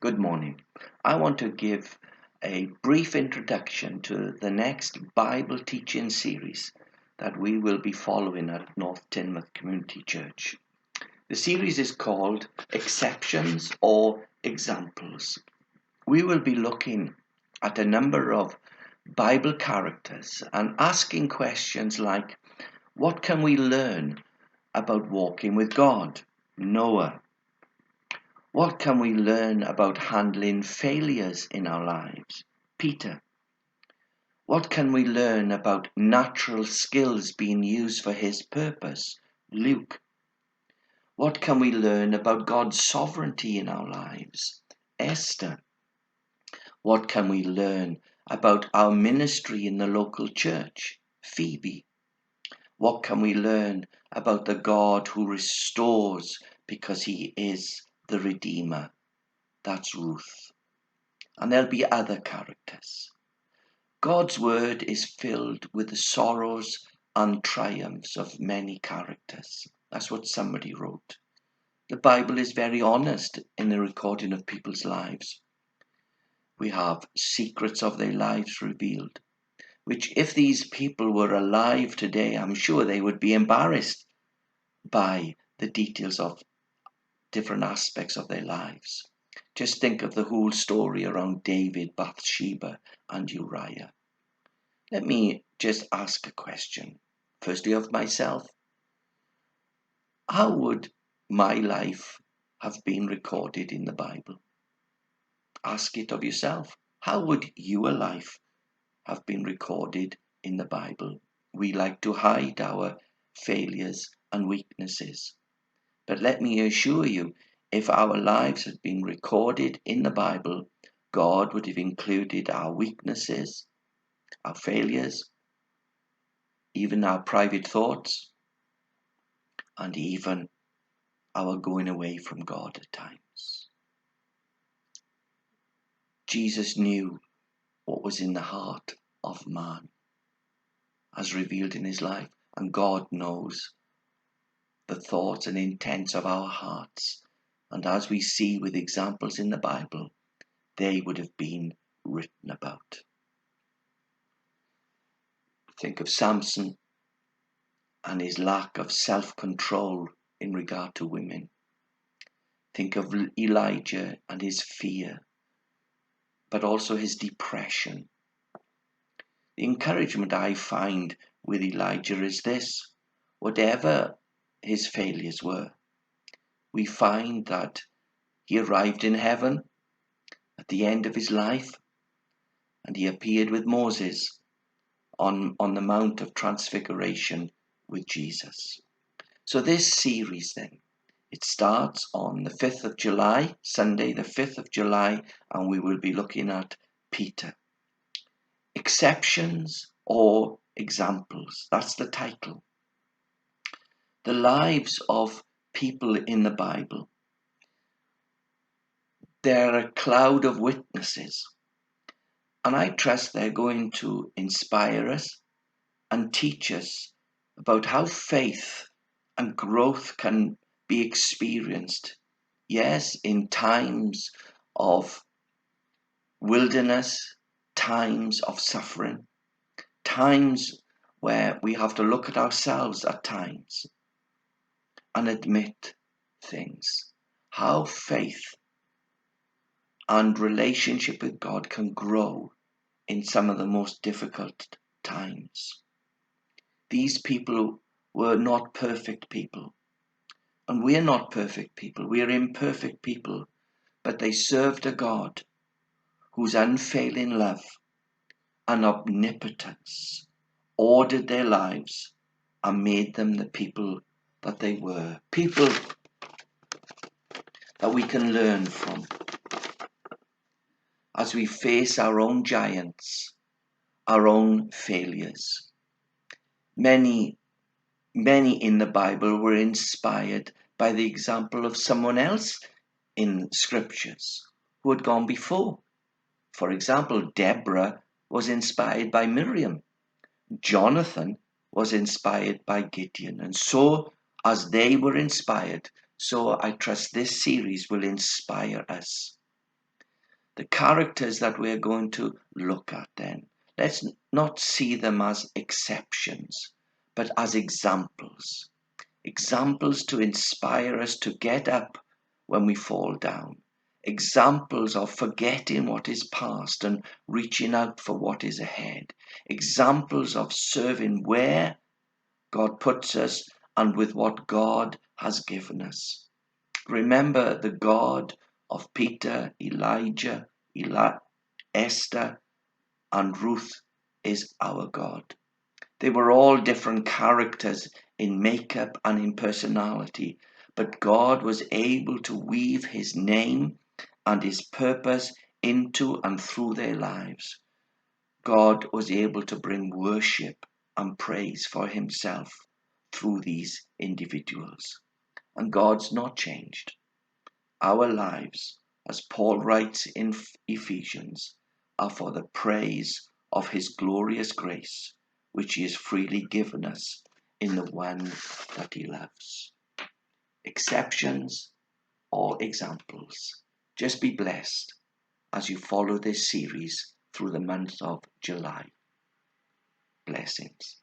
Good morning. I want to give a brief introduction to the next Bible teaching series that we will be following at North Teignmouth Community Church. The series is called Exceptions or Examples. We will be looking at a number of Bible characters and asking questions like, what can we learn about walking with God? Noah. What can we learn about handling failures in our lives? Peter. What can we learn about natural skills being used for his purpose? Luke. What can we learn about God's sovereignty in our lives? Esther. What can we learn about our ministry in the local church? Phoebe. What can we learn about the God who restores because he is the Redeemer? That's Ruth. And there'll be other characters. God's word is filled with the sorrows and triumphs of many characters. That's what somebody wrote. The Bible is very honest in the recording of people's lives. We have secrets of their lives revealed, which if these people were alive today, I'm sure they would be embarrassed by the details of different aspects of their lives. Just think of the whole story around David, Bathsheba, and Uriah. Let me just ask a question, firstly of myself. How would my life have been recorded in the Bible? Ask it of yourself. How would your life have been recorded in the Bible? We like to hide our failures and weaknesses. But let me assure you, if our lives had been recorded in the Bible, God would have included our weaknesses, our failures, even our private thoughts, and even our going away from God at times. Jesus knew what was in the heart of man as revealed in his life, and God knows the thoughts and intents of our hearts. And as we see with examples in the Bible, they would have been written about. Think of Samson and his lack of self-control in regard to women. Think of Elijah and his fear, but also his depression. The encouragement I find with Elijah is this: whatever his failures were, we find that he arrived in heaven at the end of his life and he appeared with Moses on the Mount of Transfiguration with Jesus. So this series then, it starts on the 5th of July, Sunday the 5th of July, and we will be looking at Peter. Exceptions or Examples, that's the title. The lives of people in the Bible, they're a cloud of witnesses, and I trust they're going to inspire us and teach us about how faith and growth can be experienced. Yes, in times of wilderness, times of suffering, times where we have to look at ourselves at times and admit things. How faith and relationship with God can grow in some of the most difficult times. These people were not perfect people, and we are not perfect people. We are imperfect people, but they served a God whose unfailing love and omnipotence ordered their lives and made them the people that they were. People that we can learn from as we face our own giants, our own failures. Many in the Bible were inspired by the example of someone else in scriptures who had gone before. For example, Deborah was inspired by Miriam. Jonathan was inspired by Gideon. And so, as they were inspired, so I trust this series will inspire us. The characters that we're going to look at then, let's not see them as exceptions, but as examples. Examples to inspire us to get up when we fall down. Examples of forgetting what is past and reaching out for what is ahead. Examples of serving where God puts us and with what God has given us. Remember, the God of Peter, Elijah, Esther, and Ruth is our God. They were all different characters in makeup and in personality, but God was able to weave his name and his purpose into and through their lives. God was able to bring worship and praise for himself through these individuals. And God's not changed. Our lives, as Paul writes in Ephesians, are for the praise of his glorious grace, which he has freely given us in the one that he loves. Exceptions or examples. Just be blessed as you follow this series through the month of July. Blessings.